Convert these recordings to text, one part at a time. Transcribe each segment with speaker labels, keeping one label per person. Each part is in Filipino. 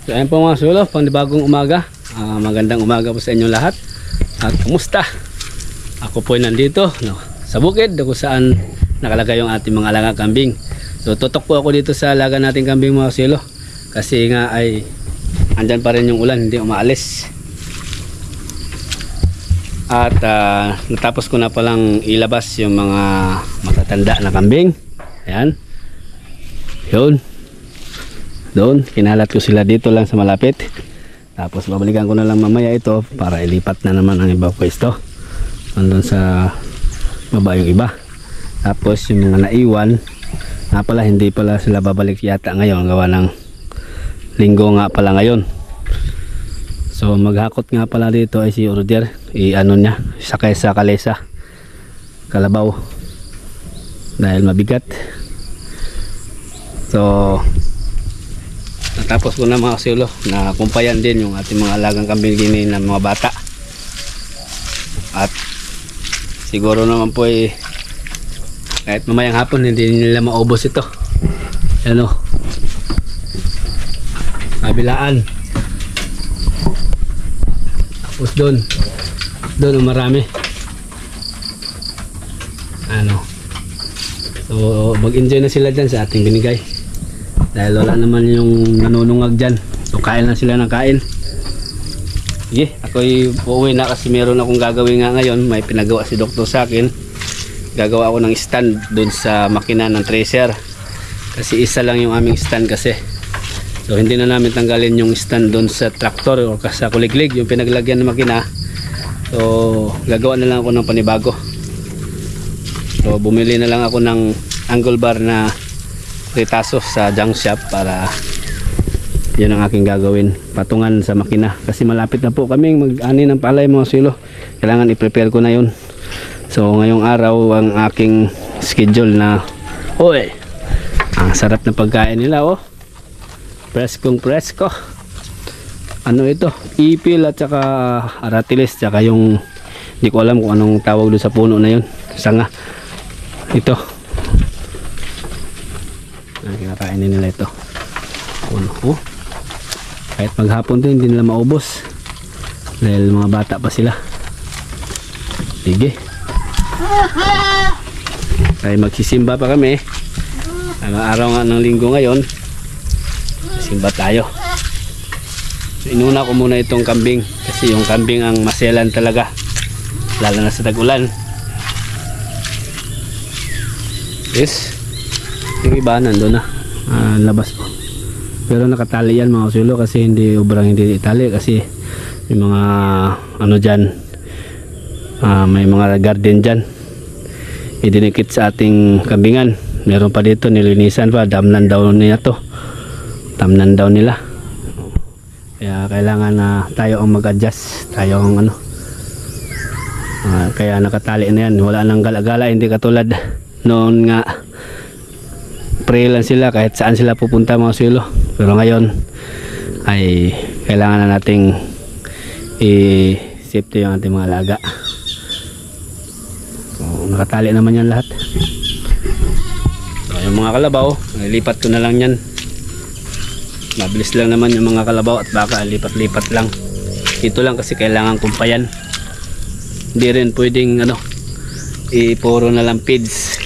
Speaker 1: So ayun po mga sulo, panibagong umaga. Magandang umaga po sa inyo lahat. At kumusta? Ako po nandito sa bukid kung saan nakalagay yung ating mga alaga kambing. So tutok po ako dito sa alaga nating kambing mga sulo. Kasi nga ay andyan pa rin yung ulan, hindi umaalis. At natapos ko na palang ilabas yung mga matatanda na kambing. Ayan. Yun. Doon, kinalat ko sila dito lang sa malapit. Tapos babalikan ko na lang mamaya ito para ilipat na naman ang ibang pwesto. Nandun sa baba yung iba. Tapos yung mga naiwan, pala hindi pala sila babalik yata ngayon. Gawa ng linggo nga pala ngayon. So maghakot nga pala dito ay si Order. I-ano niya, sakay sa kalesa. Kalabaw. Dahil mabigat. So natapos ko na mga sulo na kumpayan din yung ating mga alagang kambing din ng mga bata. At siguro naman po kahit mamayang hapon hindi nila maubos ito. Ano, kabilaan. Tapos doon marami. Ano, so mag-enjoy na sila dyan sa ating binigay. Dahil wala naman yung nanunungag dyan. So kain na sila ng kain. Sige, ako'y uuwi na kasi meron akong gagawin nga ngayon. May pinagawa si doktor sa akin. Gagawa ako ng stand doon sa makina ng tracer. Kasi isa lang yung aming stand kasi. So hindi na namin tanggalin yung stand doon sa traktor o sa kuliglig, yung pinaglagyan ng makina. So gagawa na lang ako ng panibago. So bumili na lang ako ng angle bar na ritaso sa junk shop para yun ang aking gagawin, patungan sa makina kasi malapit na po kaming mag-ani ng palay mga sulo. Kailangan i-prepare ko na yun. So ngayong araw ang aking schedule na ang sarap na pagkain nila. Preskong presko. Ano ito? Ipil at saka aratilis, saka yung hindi ko alam kung anong tawag doon sa puno na yun, sanga. Ito kinakainin nila ito. Kahit maghapon din hindi nila maubos dahil mga bata pa sila. Sige, ay magsisimba pa kami. Ang araw nga ng linggo ngayon, simba tayo. So, inuna ko muna itong kambing kasi yung kambing ang maselan talaga, lalo na sa tag-ulan. Yes, yung iba nandun na labas po, pero nakatali yan mga sulo kasi hindi itali kasi yung mga ano dyan, may mga garden dyan idinikit sa ating kambingan. Meron pa dito nilinisan pa, damnan daw nila to, damnan daw nila. Kaya kailangan na tayo ang mag-adjust, tayo ang ano, kaya nakatali na yan, wala nang gala-gala, hindi katulad noon nga pray lang sila kahit saan sila pupunta mga sulo. Pero ngayon ay kailangan na nating i-safety yung ating mga alaga. So, nakatali naman yan lahat. So, yung mga kalabaw lipat ko na lang yan. Mabilis lang naman yung mga kalabaw at baka lipat-lipat lang. Ito lang kasi kailangan kumpayan. Hindi rin pwedeng ano, ipuro na lang feeds,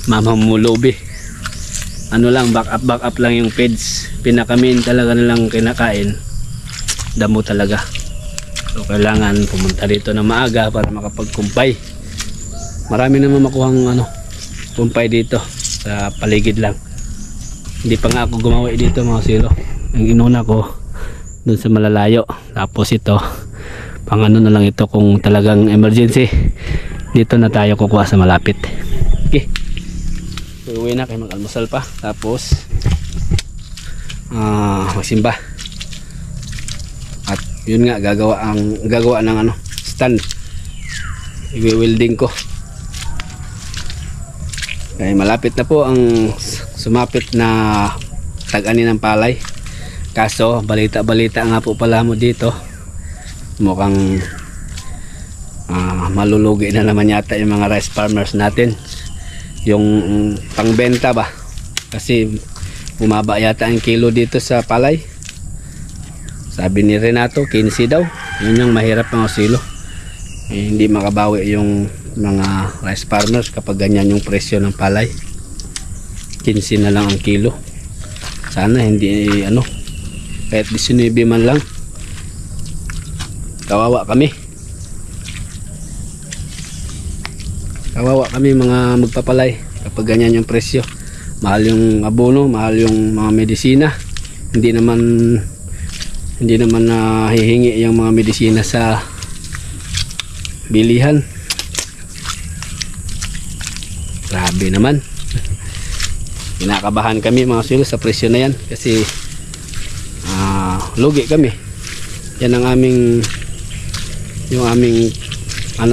Speaker 1: mamamulubi. Ano lang, back up lang yung feeds. Pinakamin talaga nilang kinakain, damo talaga. So kailangan pumunta dito na maaga para makapagkumpay. Marami naman makuhang ano, kumpay dito sa paligid lang. Hindi pa nga ako gumawa dito mga silo. Ang inuna ko dun sa malalayo. Tapos ito pang ano na lang ito kung talagang emergency. Dito na tayo kukuha sa malapit. Okay, uwi na kayo, mag-almusal pa tapos magsimba. At yun nga, gagawa ng ano, stand. I-welding ko. Okay, malapit na po ang sumapit na tag-ani ng palay. Kaso balita nga po pala mo dito, mukhang malulugi na naman yata yung mga rice farmers natin, yung pangbenta ba, kasi bumaba yata ang kilo dito sa palay. Sabi ni Renato 15 daw. Yun yung mahirap mga kasuelo. Hindi makabawi yung mga rice farmers kapag ganyan yung presyo ng palay. 15 na lang ang kilo. Sana hindi kahit 19 man lang. Kawawa kami mga magpapalay kapag ganyan yung presyo. Mahal yung abono, mahal yung mga medisina. Hindi naman hihingi yung mga medisina sa bilihan. Grabe naman. Kinakabahan kami mga kasuelo sa presyo na yan kasi lugi kami. Yan ang aming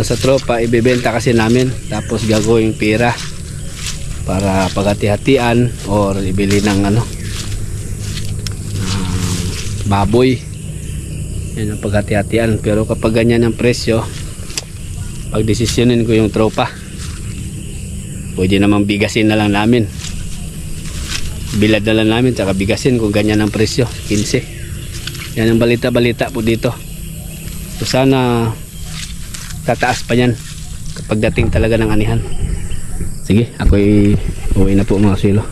Speaker 1: sa tropa ibebenta kasi namin, tapos gagawing pera para paghati-hatian or ibili ng baboy. Yan ang paghati-hatian. Pero kapag ganyan ang presyo, pagdesisyonin ko yung tropa, pwede namang bigasin na lang namin, bilad na lang namin tsaka bigasin kung ganyan ang presyo. 15. Yan ang balita po dito. So sana tataas pa yan kapag dating talaga ng anihan. Sige, ako'y uwi na po mga kasuelo.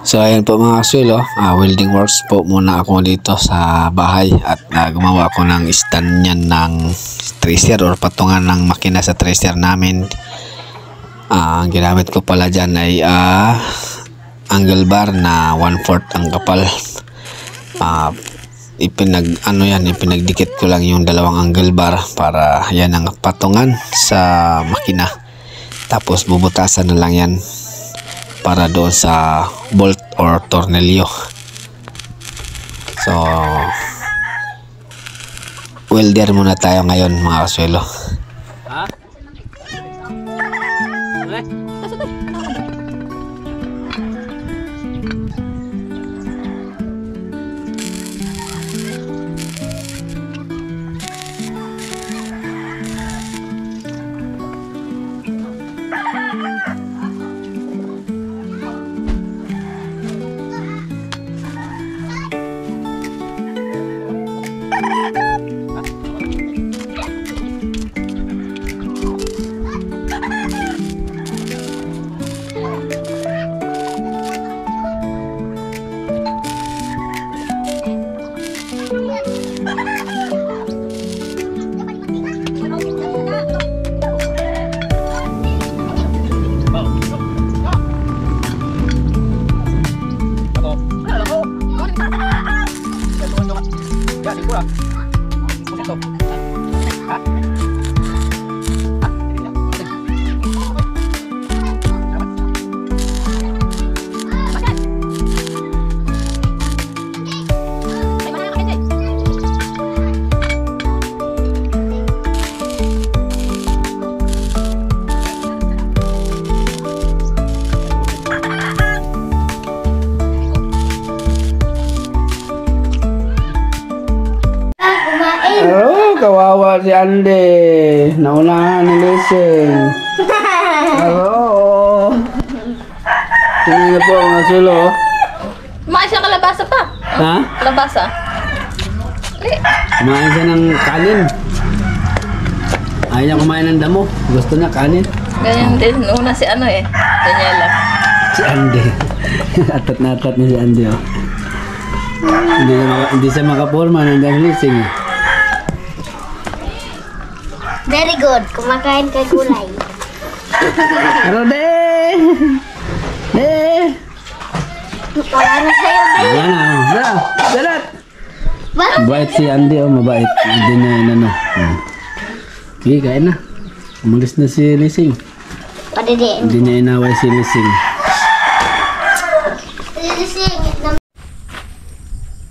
Speaker 1: So ayan po mga kasuelo, welding works po muna ako dito sa bahay at gumawa ako ng stand yan ng tracer or patungan ng makina sa tracer namin. Ang ginamit ko pala dyan ay angle bar na 1/4 ang kapal. Ipinagdikit ko lang yung dalawang angle bar para yan ang patungan sa makina. Tapos bubutasan na lang yan para doon sa bolt or tornilyo. So welder muna tayo ngayon mga kasuelo. Kawawa si Ande, naunahan ni Lising. Hello. Tingnan niyo po mga kasuelo.
Speaker 2: Kumain siya kalabasa pa.
Speaker 1: Ha?
Speaker 2: Kalabasa.
Speaker 1: Kumain siya ng kanin. Ayaw niya kumain ng damo. Gusto niya kanin.
Speaker 2: Ganyan din. Una si Daniela.
Speaker 1: Si Ande. Atat na atat niya si Ande. Oh. Hindi siya makapurma ng Lising.
Speaker 3: Very good. Kumakain kay gulay.
Speaker 1: Pero de!
Speaker 3: Wala na sa'yo, babe.
Speaker 1: Wala na. Dalat!
Speaker 3: Bakit?
Speaker 1: Mabait si Andy, mabait. Hindi na Sige, kain na. Umalis na si Lising.
Speaker 3: Padidin.
Speaker 1: Hindi niya inaway si Lising.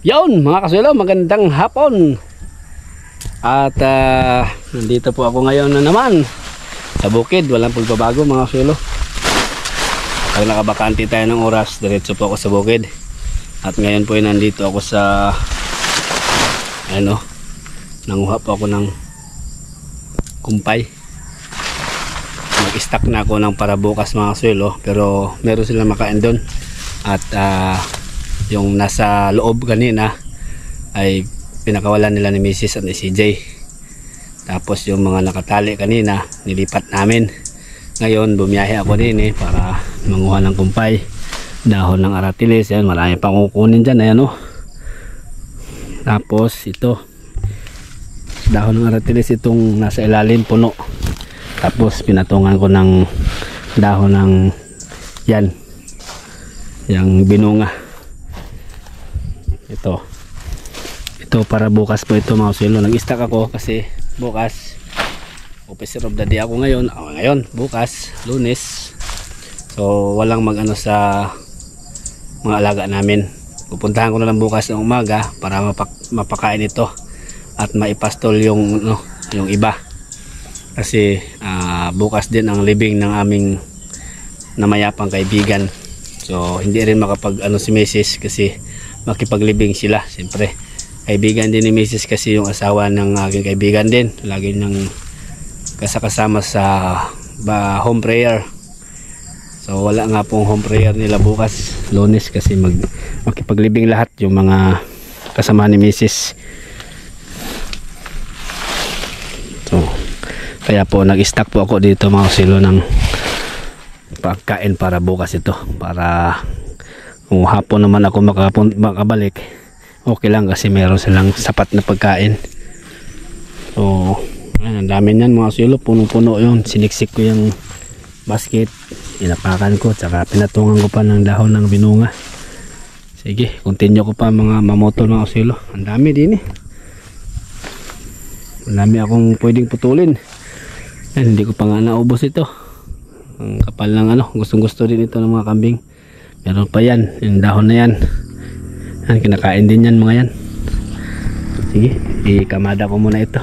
Speaker 1: Yun, mga kasuelo, magandang hapon. At nandito po ako ngayon na naman sa bukid. Walang pagbabago mga kasuelo. Pag nakabakante tayo ng oras, diretso po ako sa bukid. At ngayon po ay nandito ako sa nanguha po ako ng kumpay. nag-stock na ako ng para bukas mga suelo, pero meron silang makain doon. At yung nasa loob kanina ay pinakawalan nila ni Mrs. at ni CJ. Tapos yung mga nakatali kanina nilipat namin. Ngayon bumiyahe ako din para manguha ng kumpay, dahon ng aratilis. Yan, marami pang kukunin dyan. Ayan, tapos ito dahon ng aratilis, itong nasa ilalim puno. Tapos pinatungan ko ng dahon ng yung binunga. Ito para bukas po ito mga suelo. Nag-stack ako kasi bukas officer of the day ako ngayon, bukas Lunes. So walang mag-ano sa mga alaga namin. Pupuntahan ko na lang bukas ng umaga para mapakain ito at maipastol yung iba. Kasi bukas din ang libing ng aming namayapang kaibigan. So hindi rin makapag si Mrs. kasi makipaglibing sila. Siyempre kaibigan din ni Mrs. kasi yung asawa ng aking kaibigan din. Lagi nang kasama sa home prayer. So wala nga pong home prayer nila bukas Lunes kasi makipaglibing lahat yung mga kasama ni Mrs. So kaya po nag-stock po ako dito mga silo ng pagkain para bukas ito, para kung hapon naman ako makabalik okay lang kasi meron silang sapat na pagkain. So ang dami niyan mga silo, puno-puno yun. Siniksik ko yung basket, inapakan ko, tsaka pinatungan ko pa ng dahon ng binunga. Sige, continue ko pa mga mamotol mga silo. Ang dami din ang dami akong pwedeng putulin. Yan, hindi ko pa nga naubos ito. Ang kapal ng gustong gusto din ito ng mga kambing. Meron pa yan, yung dahon na yan. Yan, kinakain din yan mga yan. Sige, ikamada ko muna ito.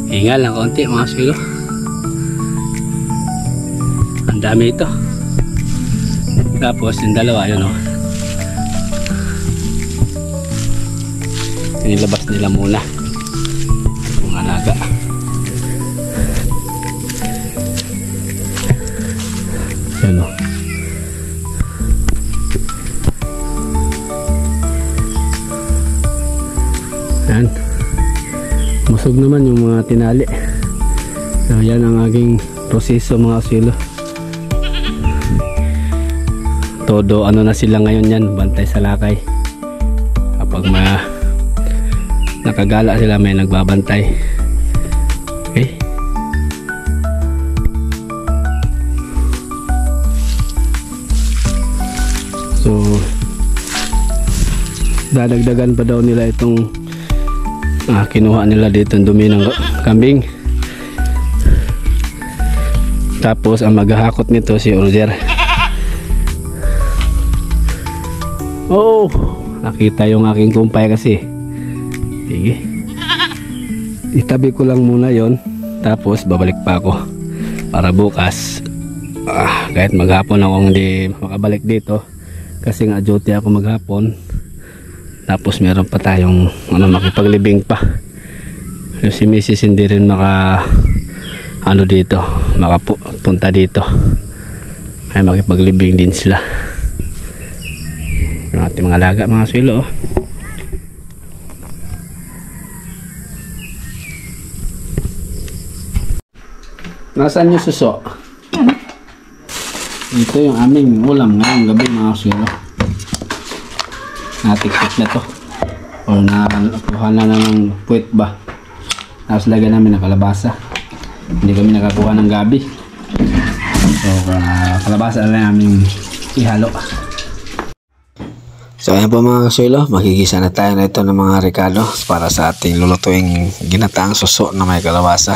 Speaker 1: Hingal lang konti mga silo. Ang dami ito. Tapos yung dalawa yun nilabas nila muna mga alaga. Yan o. Yan. Musog naman yung mga tinali. So yan ang aking proseso mga asilo. Todo ano na sila ngayon yan, bantay sa lakay. Kapag nakagala sila may nagbabantay. Okay. So dadagdagan pa daw nila itong kinuha nila dito ang dumi ng kambing. Tapos ang maghahakot nito si Roger. Oh, nakita yung aking kumpay kasi. Sige. Itabi ko lang muna yon, tapos babalik pa ako para bukas kahit maghapon ako hindi makabalik dito kasi nga duty ako maghapon. Tapos meron pa tayong makipaglibing pa. Yung si Mrs. hindi rin makapunta dito. Ay makipaglibing din sila. Yung ating mga alaga mga swilo. Nasaan yung suso? Ito yung aming ulam ngayong gabi mga swilo. Natiktik na to or nakuha na ng puwet ba. Tapos lagyan namin ng kalabasa. Hindi kami nakakuha ng gabi, so kalabasa na namin ihalo. So ayan po mga kasuelo, magigisa na tayo na ito ng mga rekado para sa ating lulutuing ginataang suso na may kalabasa.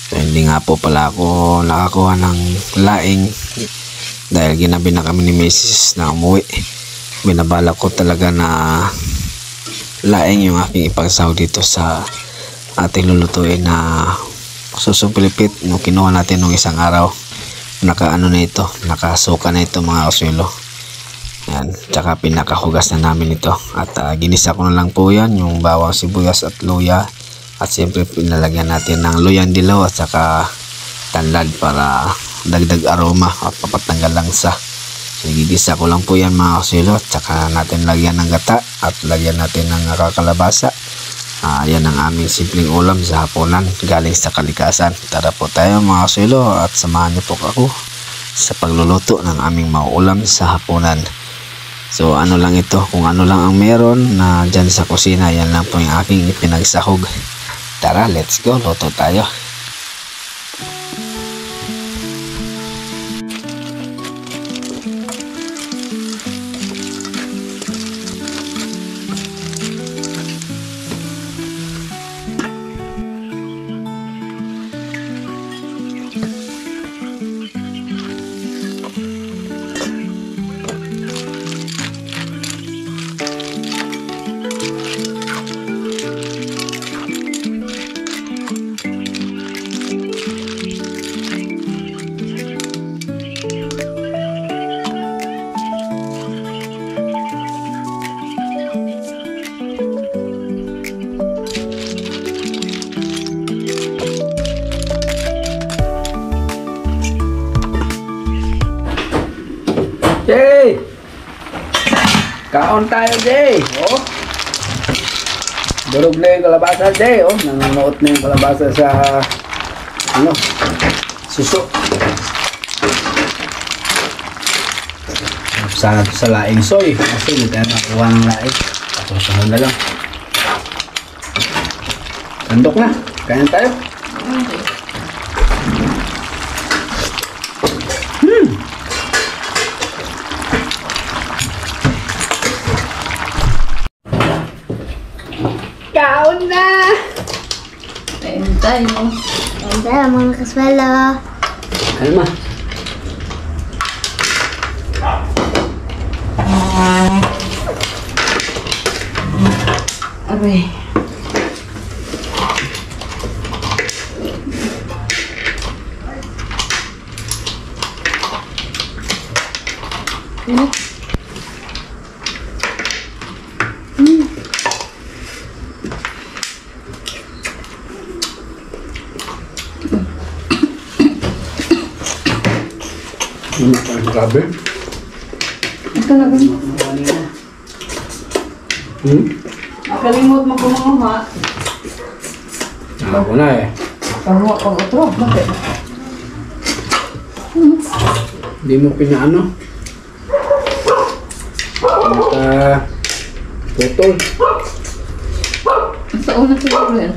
Speaker 1: So hindi nga po pala ako nakakuha ng laing dahil ginabi na kami ni Mrs. na umuwi. Binabala ko talaga na laing yung aking ipagsaw dito sa ating lulutuin na susong pilipit. Nung kinuha natin nung isang araw, nakaano na ito, nakasuka na ito mga kasuelo. Yan, tsaka pinakahugas na namin ito at ginisa ko na lang po yan yung bawang sibuyas at luya at siyempre pinalagyan natin ng luyang dilaw at saka tanlad para dagdag aroma at papatanggal langsa. So gigisa ko lang po yan mga kasuelo at saka natin lagyan ng gata at lagyan natin ng kakalabasa. Yan ang aming simpleng ulam sa hapunan galing sa kalikasan. Tara po tayo mga kasuelo at samahan niyo po ako sa pagluluto ng aming mauulam sa hapunan. So ano lang ito, kung ano lang ang meron na dyan sa kusina, yan lang po yung aking ipinagsahog. Tara, let's go, luto tayo.
Speaker 4: Jay! Kaon tayo, Jay! Oh. Durog na yung kalabasa, Jay. Oh. Nanonood na yung kalabasa sa suso. Sana sa laing soy. Kasi hindi tayo nakuha ng laing. Tapos sunod na lang. Tandok na. Kain tayo.
Speaker 2: Kaon na! Kain tayo.
Speaker 3: Kain tayo mga kasuelo.
Speaker 4: Kalma.
Speaker 2: Aray.
Speaker 4: Grabe.
Speaker 2: Ito na ganun. Nakalimot mo kumuha.
Speaker 4: Ako na eh.
Speaker 2: Kamuha pag otro. Bakit?
Speaker 4: Hindi mo pinaano. Putol.
Speaker 2: Sa una siguro yan.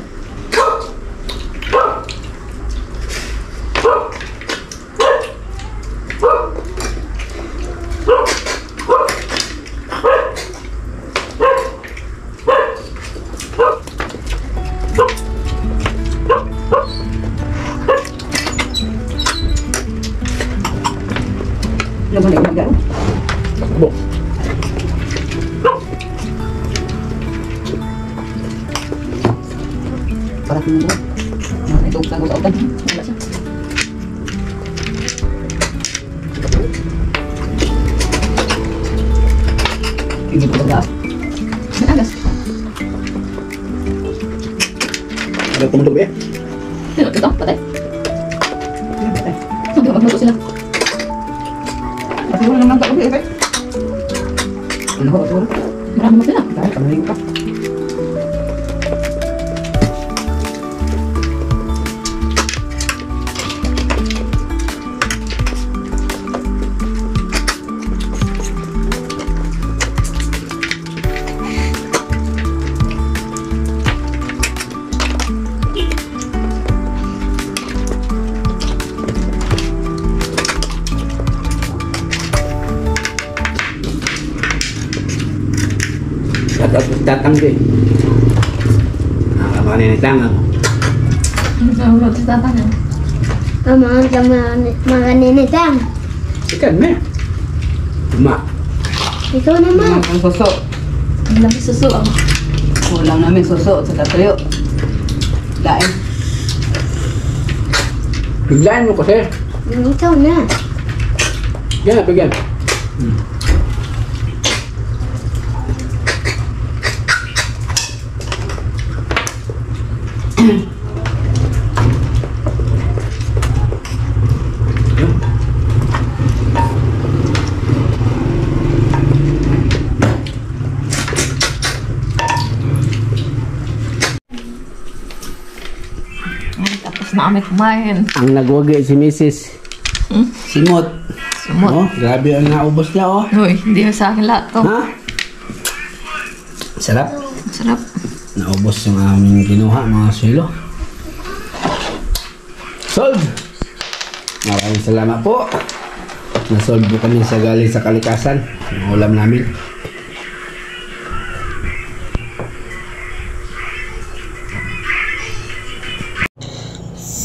Speaker 2: Laban na gano'n.
Speaker 4: Bo.
Speaker 2: Para kung mo. Ito sa utan. Wala siya. Hindi ko talaga. Agas.
Speaker 4: Ada tumunog eh.
Speaker 2: Ito, patay. Patay. Hindi ko magluto sila. Pati wala naman tayo eh. Ano ko? Marami mo sila. Dahil kamaling ka.
Speaker 4: Tatanggi. Nakakapanin ni Tanga.
Speaker 2: Sa ulo, sa tatang yan.
Speaker 3: Mga ninitang.
Speaker 4: Ikan me. Ma.
Speaker 3: Ikaw naman.
Speaker 2: Ang suso. Ang laki suso ako. Kulang namin suso sa katuyo. Lain.
Speaker 4: Biglain mo kasi.
Speaker 3: Ikaw na.
Speaker 4: Yan, bigyan.
Speaker 2: Tapos na kami kumain.
Speaker 1: Ang nagwagi si Mrs. Simot.
Speaker 2: Sumot.
Speaker 1: Oh, grabe ang naubos niya oh.
Speaker 2: Uy, hindi sa akin lahat to.
Speaker 1: Ha? Sarap.
Speaker 2: Sarap.
Speaker 1: Naubos yung aming kinuha mga swelo. Solve! Maraming salamat po. Nasolve po kami sa galing sa kalikasan. Ang ulam namin.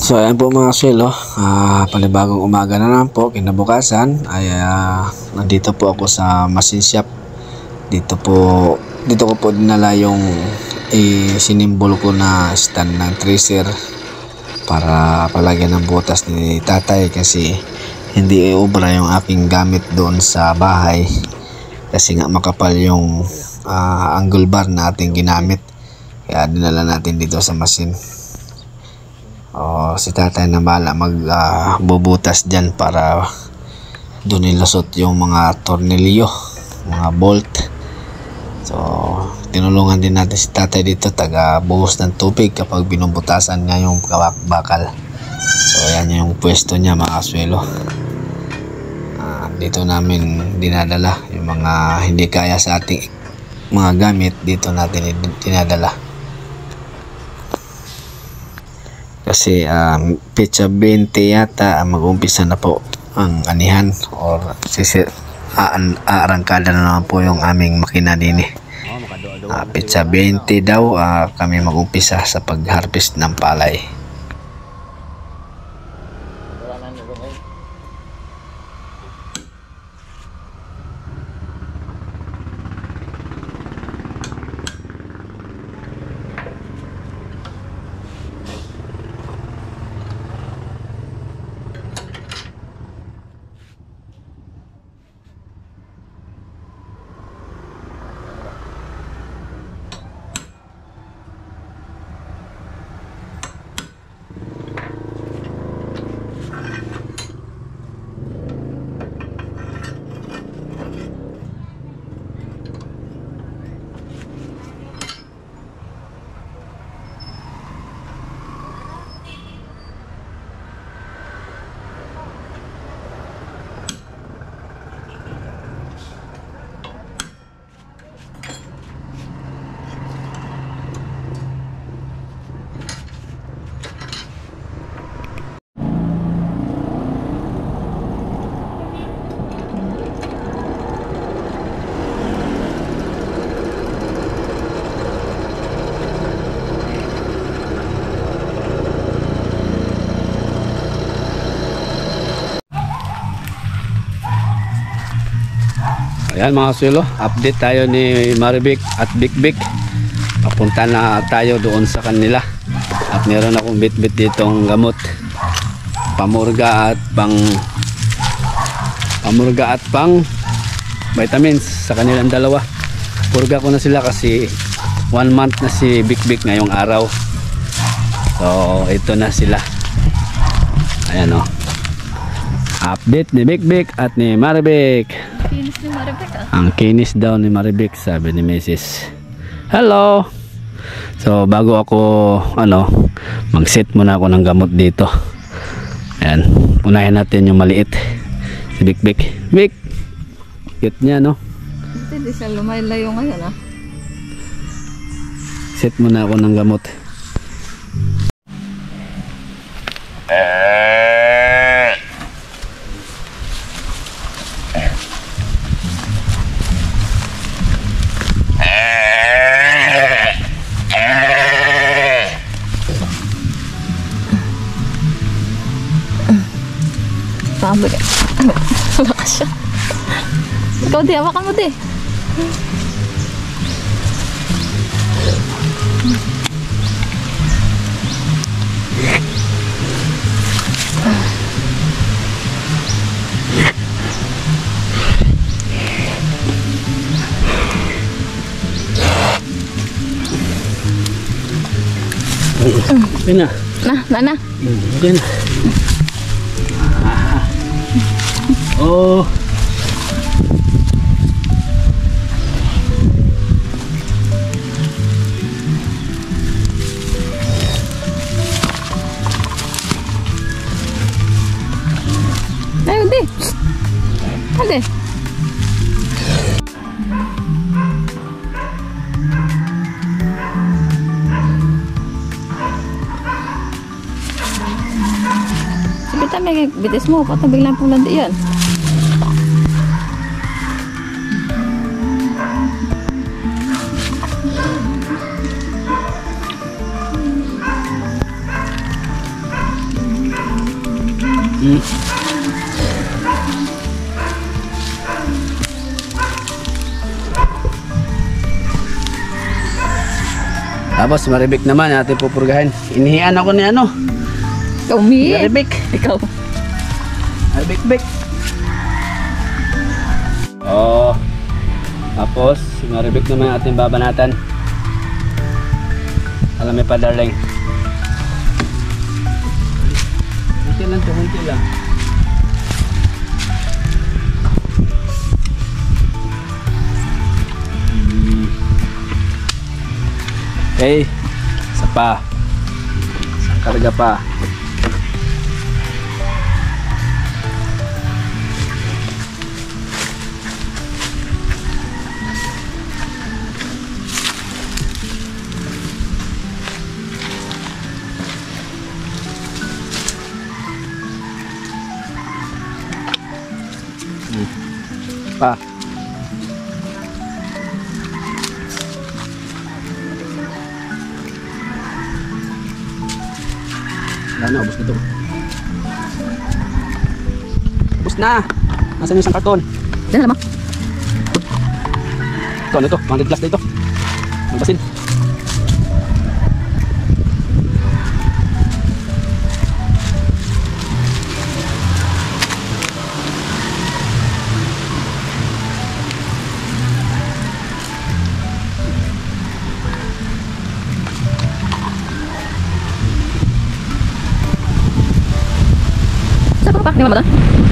Speaker 1: So ayan po mga swelo, panibagong umaga na naman po, kinabukasan ay nandito po ako sa machine shop. Dito ko po dinala yung sinimbol ko na stand ng tracer para palagyan ng butas ni tatay kasi hindi ubra yung aking gamit doon sa bahay kasi nga makapal yung angle bar na ating ginamit, kaya dinala natin dito sa machine. Si tatay na bala magbubutas dyan para doon nilusot yung mga tornilyo, mga bolt. So tinulungan din natin si tatay dito, taga buhos ng tubig kapag binubutasan niya yung bakal. So ayan yung pwesto niya mga swelo. Dito namin dinadala yung mga hindi kaya sa ating mga gamit, dito natin dinadala. Kasi petsa 20 yata mag-umpisa na po ang anihan or arangkada na naman po yung aming makina din. Petsa 20 daw kami mag-umpisa sa pag-harvest ng palay. Yan mga sulo, update tayo ni Maribik at Big Big. Papunta na tayo doon sa kanila. At meron akong bit-bit ditong gamot. Pamurga at pang vitamins sa kanilang dalawa. Purga ko na sila kasi 1 month na si Big Big ngayong araw. So ito na sila. Ayan o. Update ni Big Big at ni Maribik.
Speaker 2: Kinis ni Maribek ah.
Speaker 1: Ang kinis daw ni Maribik, sabi ni Mrs. Hello. So bago ako mag-set muna ako ng gamot dito. Ayan, unahin natin yung maliit. Si Big Big. Big. Cute niya no.
Speaker 2: Hindi siya lumaylayo ngayon ah.
Speaker 1: Set muna ako ng gamot.
Speaker 2: Sabi ka. Baka siya. Ikaw di, hawakan mo di.
Speaker 1: Okay na.
Speaker 2: Na.
Speaker 1: Okay na. Oh.
Speaker 2: Ayun di. Hadi. Sabi may bitis mo, patabig lang po lang di yan.
Speaker 1: Tapos Maribik naman natin pupurgahin. Inihian ako ni
Speaker 2: Ikaw umihi.
Speaker 1: Maribik.
Speaker 2: Ikaw.
Speaker 1: Maribik. Oh. Tapos si Maribik naman ating babanatan. Alam mo pa darling. Kunti lang to, kunti lang. Okay, isa pa. Isang karga pa. Pa. Wala na, ubos na ito. Ubos na! Nasaan yung isang karton?
Speaker 2: Diyan naman.
Speaker 1: Ito, ano ito? 100 plus na ito. Magbasin.
Speaker 2: Saan pa? Di mo ba doon?